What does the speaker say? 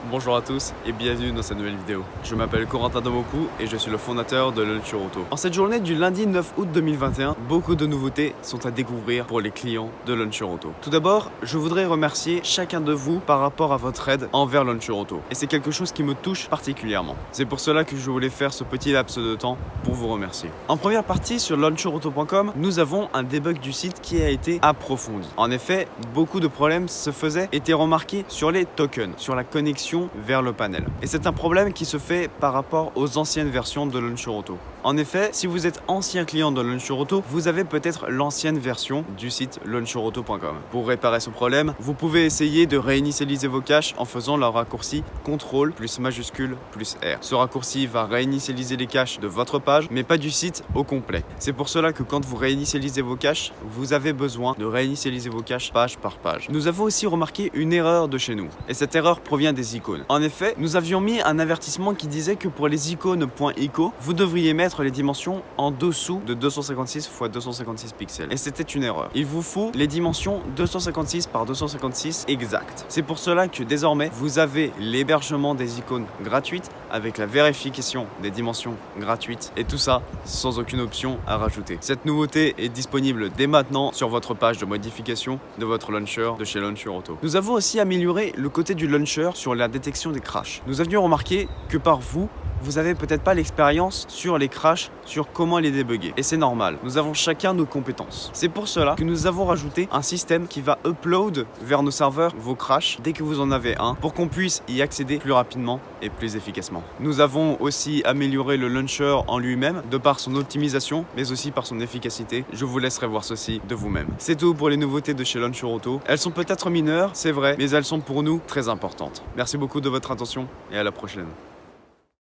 Bonjour à tous et bienvenue dans cette nouvelle vidéo. Je m'appelle Corentin Domoku et je suis le fondateur de Launcher Auto. En cette journée du lundi 9 août 2021, beaucoup de nouveautés sont à découvrir pour les clients de Launcher Auto. Tout d'abord, je voudrais remercier chacun de vous par rapport à votre aide envers Launcher Auto. Et c'est quelque chose qui me touche particulièrement. C'est pour cela que je voulais faire ce petit laps de temps pour vous remercier. En première partie sur launcherauto.com, nous avons un debug du site qui a été approfondi. En effet, beaucoup de problèmes étaient remarqués sur les tokens, sur la connexion vers le panel. Et c'est un problème qui se fait par rapport aux anciennes versions de Launcher Auto. En effet, si vous êtes ancien client de Launcher Auto, vous avez peut-être l'ancienne version du site launcherauto.com. Pour réparer ce problème, vous pouvez essayer de réinitialiser vos caches en faisant le raccourci CTRL plus majuscule plus R. Ce raccourci va réinitialiser les caches de votre page, mais pas du site au complet. C'est pour cela que quand vous réinitialisez vos caches, vous avez besoin de réinitialiser vos caches page par page. Nous avons aussi remarqué une erreur de chez nous, et cette erreur provient des icônes. En effet, nous avions mis un avertissement qui disait que pour les icônes .ico, vous devriez mettre les dimensions en dessous de 256 x 256 pixels. Et c'était une erreur. Il vous faut les dimensions 256 par 256 exactes. C'est pour cela que désormais, vous avez l'hébergement des icônes gratuites avec la vérification des dimensions gratuites et tout ça sans aucune option à rajouter. Cette nouveauté est disponible dès maintenant sur votre page de modification de votre launcher de chez Launcher Auto. Nous avons aussi amélioré le côté du launcher sur la détection des crashs. Nous avions remarqué que par vous avez peut-être pas l'expérience sur les crashs, sur comment les débugger. Et c'est normal, nous avons chacun nos compétences. C'est pour cela que nous avons rajouté un système qui va upload vers nos serveurs vos crashs dès que vous en avez un, pour qu'on puisse y accéder plus rapidement et plus efficacement. Nous avons aussi amélioré le launcher en lui-même, de par son optimisation, mais aussi par son efficacité. Je vous laisserai voir ceci de vous-même. C'est tout pour les nouveautés de chez Launcher Auto. Elles sont peut-être mineures, c'est vrai, mais elles sont pour nous très importantes. Merci beaucoup de votre attention et à la prochaine.